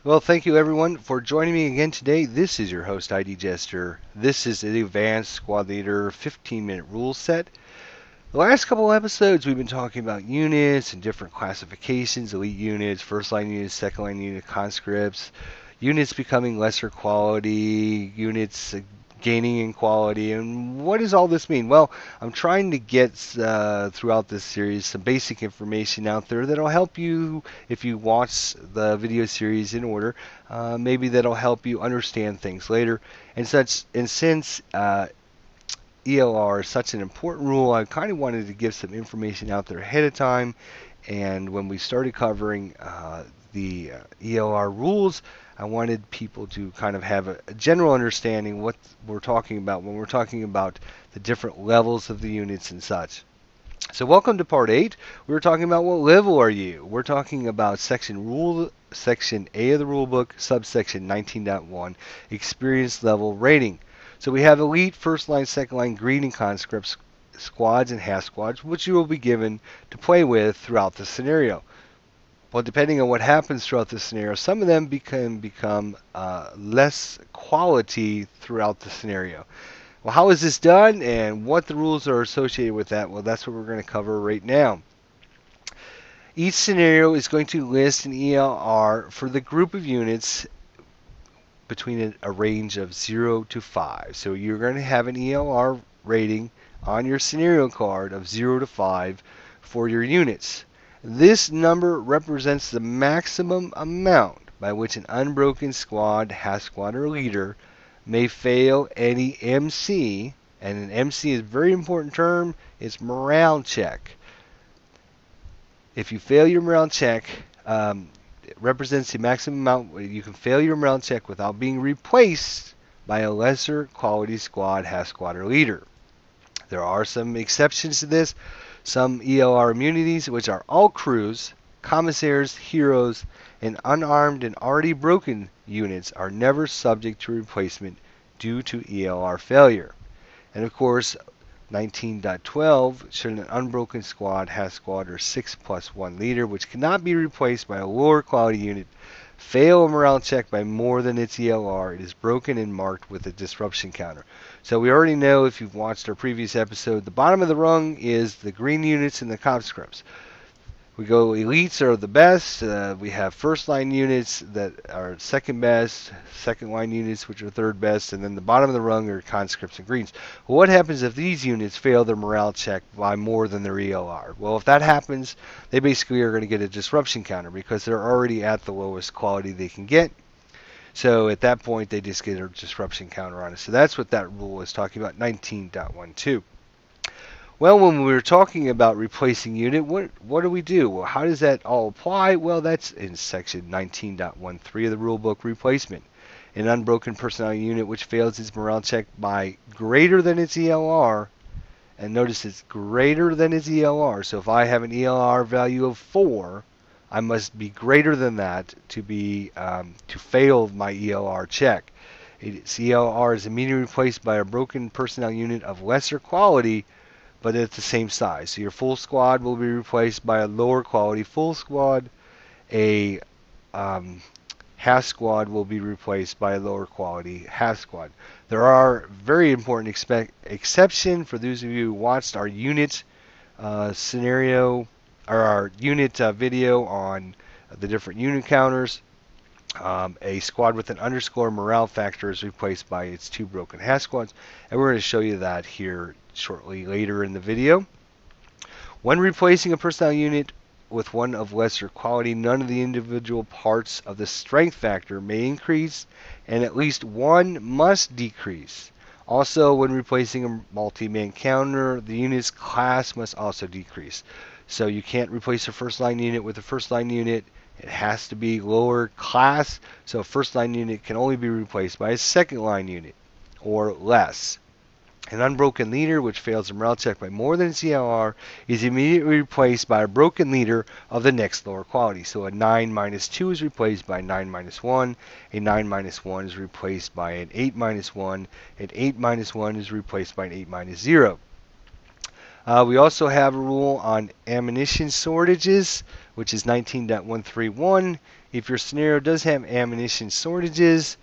Well, thank you everyone for joining me again today. This is your host, ID Jester. This is the Advanced Squad Leader 15-minute rule set. The last couple of episodes, we've been talking about units and different classifications, elite units, first line units, second line unit conscripts, units becoming lesser quality, units gaining in quality, and what does all this mean? Well, I'm trying to get throughout this series some basic information out there that'll help you if you watch the video series in order. Maybe that'll help you understand things later. And such, and since ELR is such an important rule, I kind of wanted to give some information out there ahead of time. And when we started covering the ELR rules, I wanted people to kind of have a general understanding what we're talking about when we're talking about the different levels of the units and such. So welcome to part 8. We're talking about what level are you? We're talking about section A of the rule book, subsection 19.1, experience level rating. So we have elite, first line, second line, green and conscripts, squads and half squads, which you will be given to play with throughout the scenario. Well, depending on what happens throughout the scenario, some of them can become less quality throughout the scenario. Well, how is this done and what the rules are associated with that? Well, that's what we're going to cover right now. Each scenario is going to list an ELR for the group of units between a range of 0 to 5. So you're going to have an ELR rating on your scenario card of 0 to 5 for your units. This number represents the maximum amount by which an unbroken squad, half squad, or leader may fail any MC, and an MC is a very important term, it's morale check. If you fail your morale check, it represents the maximum amount where you can fail your morale check without being replaced by a lesser quality squad, half squad, or leader. There are some exceptions to this. Some ELR immunities, which are all crews, commissaires, heroes, and unarmed and already broken units, are never subject to replacement due to ELR failure. And of course, 19.12, should an unbroken squad, half squad, or 6+1 leader, which cannot be replaced by a lower quality unit, fail a morale check by more than its ELR, it is broken and marked with a disruption counter. So we already know, if you've watched our previous episode, the bottom of the rung is the green units and the conscripts. We go elites are the best. We have first line units that are second best, second line units which are third best, and then the bottom of the rung are conscripts and greens. Well, what happens if these units fail their morale check by more than their ELR? Well, if that happens, they basically are going to get a disruption counter because they're already at the lowest quality they can get. So at that point, they just get a disruption counter on it. So that's what that rule is talking about, 19.12. Well, when we were talking about replacing unit, what do we do? Well, how does that all apply? Well, that's in section 19.13 of the rulebook, replacement. An unbroken personnel unit which fails its morale check by greater than its ELR, and notice it's greater than its ELR. So if I have an ELR value of 4, I must be greater than that to fail my ELR check. Its ELR is immediately replaced by a broken personnel unit of lesser quality, but at the same size. So your full squad will be replaced by a lower quality full squad. A half squad will be replaced by a lower quality half squad. There are very important exception for those of you who watched our unit scenario or our unit video on the different unit counters. A squad with an underscore morale factor is replaced by its 2 broken half squads, and we're going to show you that here shortly later in the video. When replacing a personnel unit with one of lesser quality, none of the individual parts of the strength factor may increase, and at least one must decrease. Also, when replacing a multi-man counter, the unit's class must also decrease. So you can't replace a first line unit with a first line unit. It has to be lower class, so a first line unit can only be replaced by a second line unit or less. An unbroken leader which fails a morale check by more than its ELR is immediately replaced by a broken leader of the next lower quality. So a 9-2 is replaced by 9-1, a 9-1 is replaced by an 8-1, an 8-1 is replaced by an 8-0. We also have a rule on ammunition shortages. which is 19.131. If your scenario does have ammunition shortages,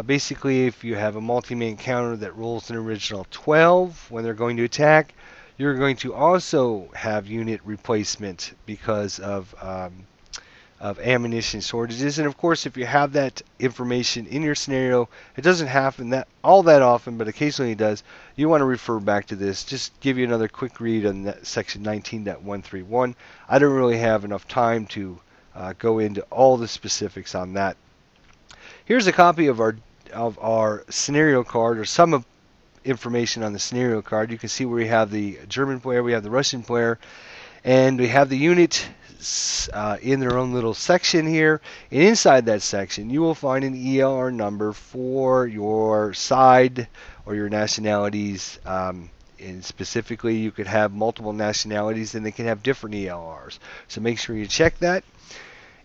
basically if you have a multi-man counter that rolls an original 12 when they're going to attack, you're going to also have unit replacement because of ammunition shortages. And of course, if you have that information in your scenario, it doesn't happen that all that often, but occasionally it does. You want to refer back to this. Just give you another quick read on that section 19.131. I don't really have enough time to go into all the specifics on that. Here's a copy of our scenario card, or some of information on the scenario card. You can see where we have the German player, we have the Russian player, and we have the unit in their own little section here. And inside that section, you will find an ELR number for your side or your nationalities. And specifically, you could have multiple nationalities, and they can have different ELRs. So make sure you check that.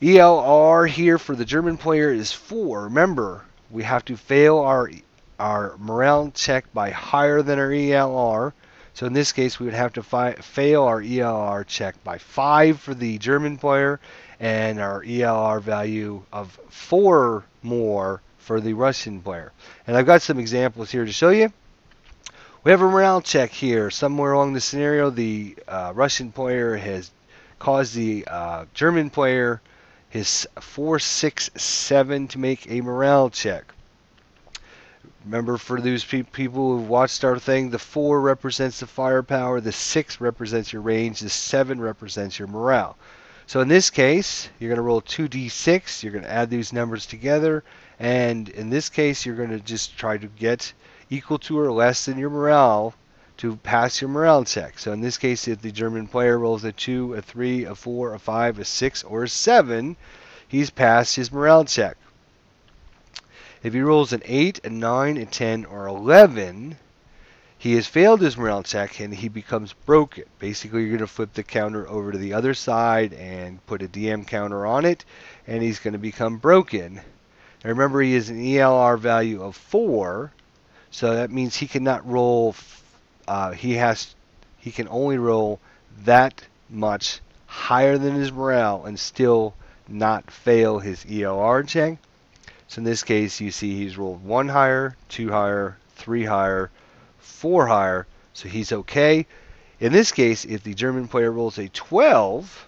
ELR here for the German player is 4. Remember, we have to fail our morale check by higher than our ELR. So in this case, we would have to fail our ELR check by 5 for the German player, and our ELR value of 4 more for the Russian player. And I've got some examples here to show you. We have a morale check here. Somewhere along the scenario, the Russian player has caused the German player his 4, 6, 7 to make a morale check. Remember, for those people who've watched our thing, the 4 represents the firepower, the 6 represents your range, the 7 represents your morale. So in this case, you're going to roll 2d6, you're going to add these numbers together, and in this case, you're going to just try to get equal to or less than your morale to pass your morale check. So in this case, if the German player rolls a 2, a 3, a 4, a 5, a 6, or a 7, he's passed his morale check. If he rolls an 8, a 9, a 10, or 11, he has failed his morale check and he becomes broken. Basically, you're going to flip the counter over to the other side and put a DM counter on it, and he's going to become broken. Now remember, he has an ELR value of 4, so that means he cannot roll. He can only roll that much higher than his morale and still not fail his ELR check. So in this case, you see he's rolled 1 higher, 2 higher, 3 higher, 4 higher, so he's okay. In this case, if the German player rolls a 12,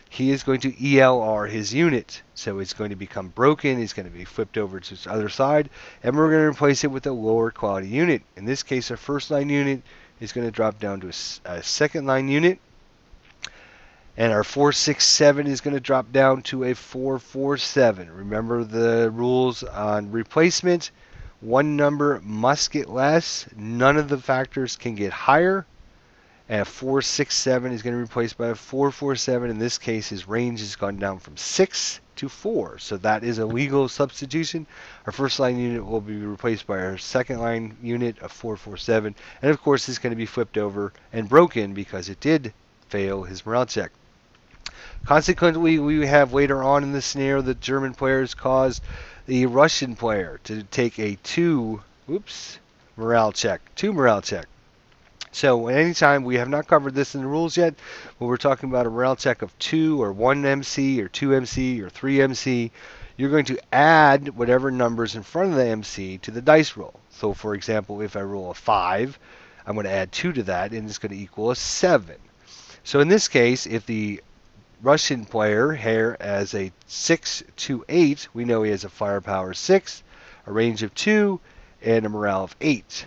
he is going to ELR his unit. So it's going to become broken, it's going to be flipped over to the other side, and we're going to replace it with a lower quality unit. In this case, our first line unit is going to drop down to a second line unit. And our 467 is going to drop down to a 447. Remember the rules on replacement. One number must get less. None of the factors can get higher. And a 467 is going to be replaced by a 447. In this case, his range has gone down from 6 to 4. So that is a legal substitution. Our first line unit will be replaced by our second line unit of 447. And of course, it's going to be flipped over and broken because it did fail his morale check. Consequently, we have later on in the scenario the German players caused the Russian player to take a 2 morale check. So at any time, we have not covered this in the rules yet, but we're talking about a morale check of 2 or 1 MC or 2 MC or 3 MC. You're going to add whatever numbers in front of the MC to the dice roll. So for example, if I roll a 5, I'm going to add 2 to that, and it's going to equal a 7. So in this case, if the Russian player here as a 6 to 8, we know he has a firepower 6, a range of 2, and a morale of 8.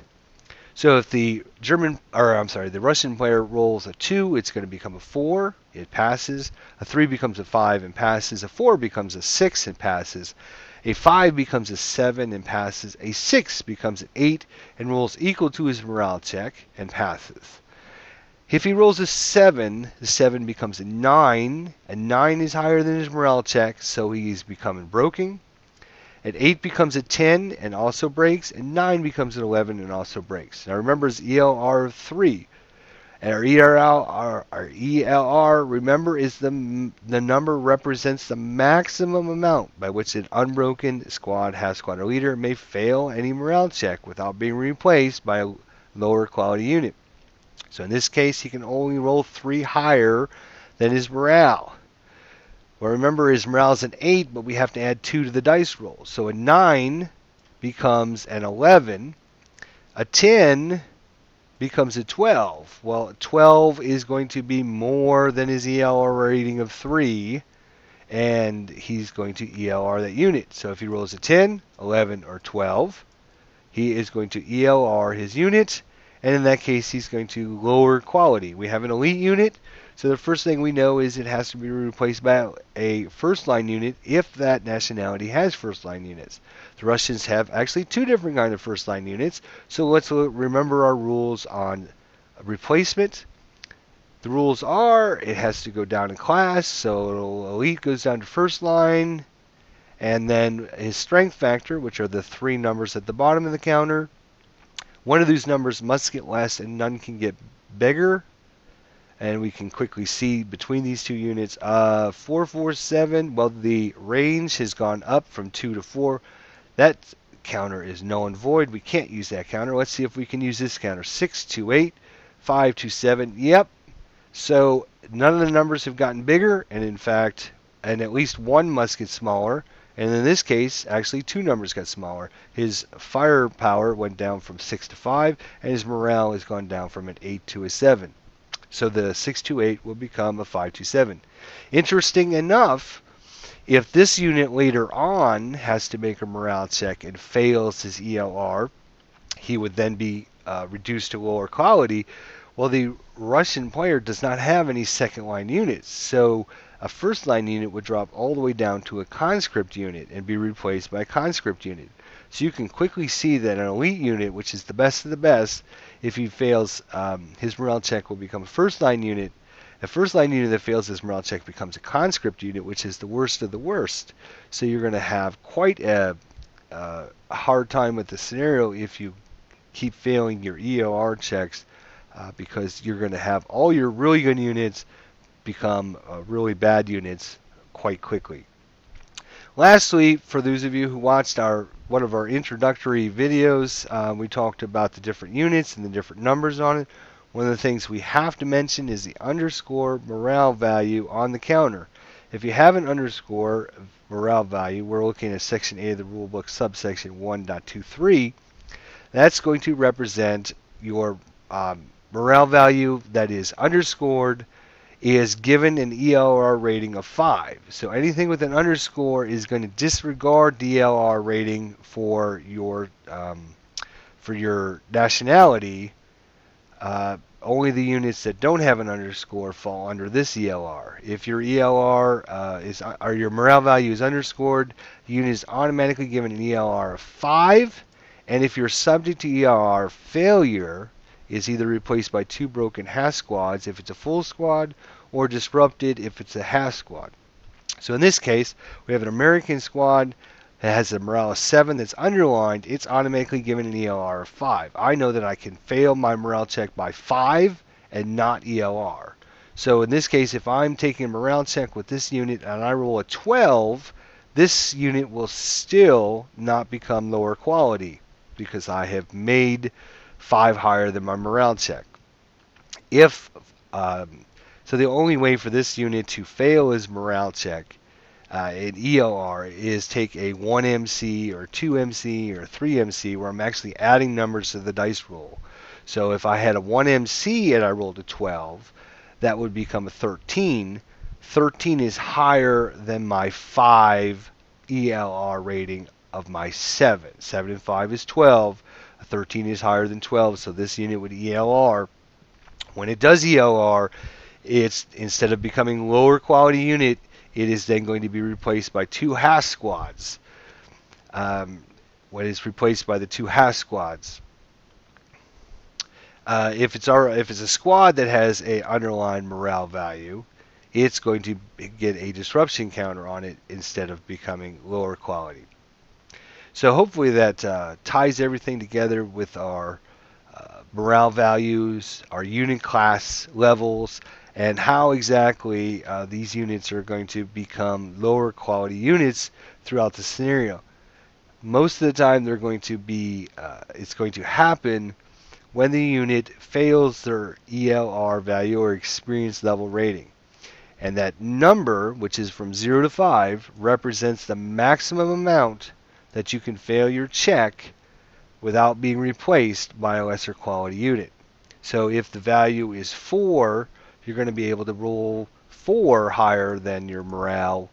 So if the Russian player rolls a 2, it's going to become a 4, it passes. A 3 becomes a 5 and passes. A 4 becomes a 6 and passes. A 5 becomes a 7 and passes. A 6 becomes an 8 and rolls equal to his morale check and passes. If he rolls a 7, the 7 becomes a 9. A 9 is higher than his morale check, so he's becoming broken. An 8 becomes a 10 and also breaks. And 9 becomes an 11 and also breaks. Now remember, it's ELR of 3. And our ELR, remember, is the number represents the maximum amount by which an unbroken squad leader may fail any morale check without being replaced by a lower quality unit. So in this case, he can only roll 3 higher than his morale. Well, remember his morale is an 8, but we have to add 2 to the dice roll. So a 9 becomes an 11. A 10 becomes a 12. Well, 12 is going to be more than his ELR rating of 3, and he's going to ELR that unit. So if he rolls a 10, 11, or 12, he is going to ELR his unit, and in that case, he's going to lower quality. We have an elite unit, so the first thing we know is it has to be replaced by a first-line unit if that nationality has first-line units. The Russians have actually 2 different kinds of first-line units, so let's remember our rules on replacement. The rules are it has to go down in class, so elite goes down to first line, and then his strength factor, which are the 3 numbers at the bottom of the counter. One of these numbers must get less and none can get bigger. And we can quickly see between these 2 units, 447, well, the range has gone up from 2 to 4. That counter is null and void. We can't use that counter. Let's see if we can use this counter. 628, 527. Yep. So none of the numbers have gotten bigger, and in fact, and at least one must get smaller. And in this case, actually 2 numbers got smaller. His firepower went down from 6 to 5, and his morale has gone down from an 8 to a 7. So the 628 will become a 527. Interesting enough, if this unit later on has to make a morale check and fails his ELR, he would then be reduced to lower quality. Well, the Russian player does not have any second line units, so a first line unit would drop all the way down to a conscript unit and be replaced by a conscript unit. So you can quickly see that an elite unit, which is the best of the best, if he fails, his morale check will become a first line unit. A first line unit that fails his morale check becomes a conscript unit, which is the worst of the worst. So you're going to have quite a hard time with the scenario if you keep failing your ELR checks, because you're going to have all your really good units become really bad units quite quickly. Lastly, for those of you who watched one of our introductory videos, we talked about the different units and the different numbers on it. One of the things we have to mention is the underscore morale value on the counter. If you have an underscore morale value, we're looking at Section A of the rulebook, subsection 1.23. That's going to represent your morale value that is underscored is given an ELR rating of 5. So anything with an underscore is going to disregard the ELR rating for your nationality. Only the units that don't have an underscore fall under this ELR. If your ELR or your morale value is underscored, the unit is automatically given an ELR of 5. And if you're subject to ELR failure, is either replaced by 2 broken half squads if it's a full squad, or disrupted if it's a half squad. So in this case, we have an American squad that has a morale of 7 that's underlined. It's automatically given an ELR of 5. I know that I can fail my morale check by 5 and not ELR. So in this case, if I'm taking a morale check with this unit and I roll a 12, this unit will still not become lower quality because I have made 5 higher than my morale check. So the only way for this unit to fail his morale check in ELR is take a 1MC or 2MC or 3MC where I'm actually adding numbers to the dice roll. So if I had a 1MC and I rolled a 12, that would become a 13. 13 is higher than my 5 ELR rating of my 7. 7 and 5 is 12. 13 is higher than 12, so this unit would ELR. When it does ELR, it's instead of becoming lower quality unit, it is then going to be replaced by 2 half squads. When it's replaced by the 2 half squads, if it's a squad that has a underlying morale value, it's going to get a disruption counter on it instead of becoming lower quality. So hopefully that ties everything together with our morale values, our unit class levels, and how exactly these units are going to become lower quality units throughout the scenario. Most of the time they're going to be, it's going to happen when the unit fails their ELR value or experience level rating. And that number, which is from 0 to 5, represents the maximum amount that you can fail your check without being replaced by a lesser quality unit. So if the value is 4, you're going to be able to roll 4 higher than your morale.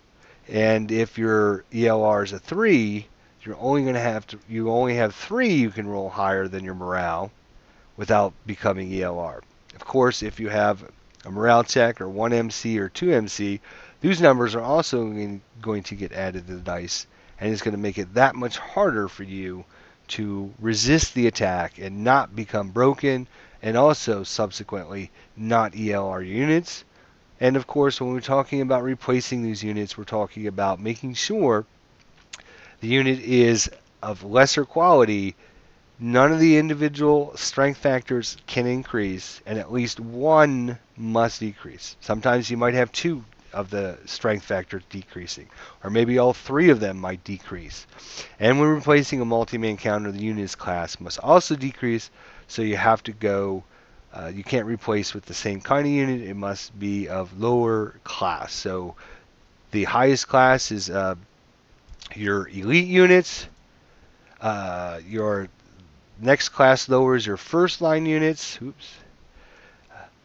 And if your ELR is a 3, you only have 3 you can roll higher than your morale without becoming ELR. Of course, if you have a morale check or 1 MC or 2 MC, those numbers are also going to get added to the dice, and it's going to make it that much harder for you to resist the attack and not become broken, and also subsequently not ELR units. And of course, when we're talking about replacing these units, we're talking about making sure the unit is of lesser quality. None of the individual strength factors can increase, and at least one must decrease. Sometimes you might have 2 of the strength factors decreasing, or maybe all 3 of them might decrease. And when replacing a multi-man counter, the unit's class must also decrease, so you have to go, you can't replace with the same kind of unit, it must be of lower class. So the highest class is your elite units, your next class lower is your first line units. Oops.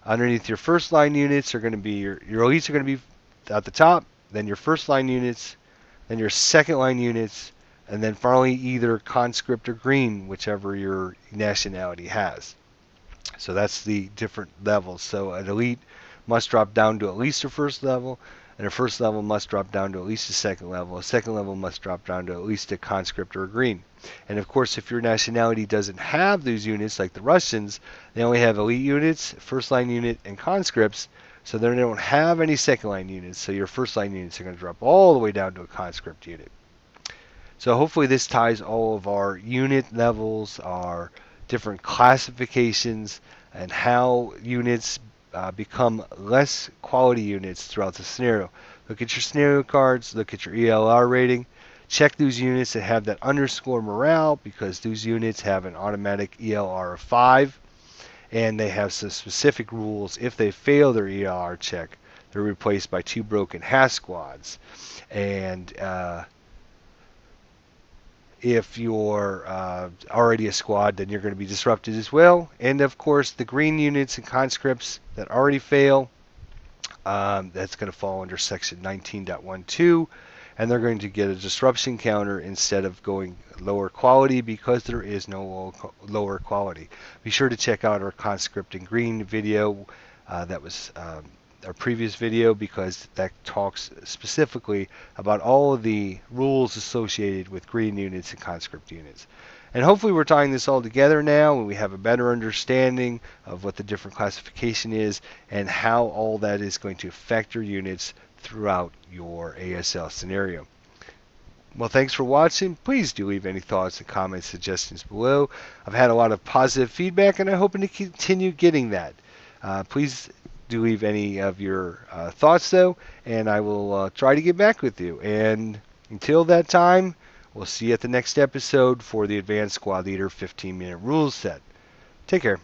Underneath your first line units are going to be your elites are going to be at the top, then your first line units, then your second line units, and then finally either conscript or green, whichever your nationality has. So that's the different levels. So an elite must drop down to at least their first level, and a first level must drop down to at least a second level. A second level must drop down to at least a conscript or a green. And of course, if your nationality doesn't have those units, like the Russians, they only have elite units, first line unit, and conscripts, so they don't have any second line units. So your first line units are going to drop all the way down to a conscript unit. So hopefully this ties all of our unit levels, our different classifications, and how units become less quality units throughout the scenario. Look at your scenario cards, look at your ELR rating, check those units that have that underscore morale, because those units have an automatic ELR of 5, and they have some specific rules. If they fail their ELR check, they're replaced by 2 broken half squads. And if you're already a squad, then you're going to be disrupted as well. And of course, the green units and conscripts that already fail, that's going to fall under section 19.12, and they're going to get a disruption counter instead of going lower quality, because there is no lower quality. Be sure to check out our conscript and green video. That was our previous video, because that talks specifically about all of the rules associated with green units and conscript units. And hopefully we're tying this all together now, and we have a better understanding of what the different classification is and how all that is going to affect your units throughout your ASL scenario. Well, thanks for watching. Please do leave any thoughts and comments, suggestions below. I've had a lot of positive feedback, and I'm hoping to continue getting that. Please do leave any of your thoughts, though, and I will try to get back with you. And until that time, we'll see you at the next episode for the Advanced Squad Leader 15-minute rules set. Take care.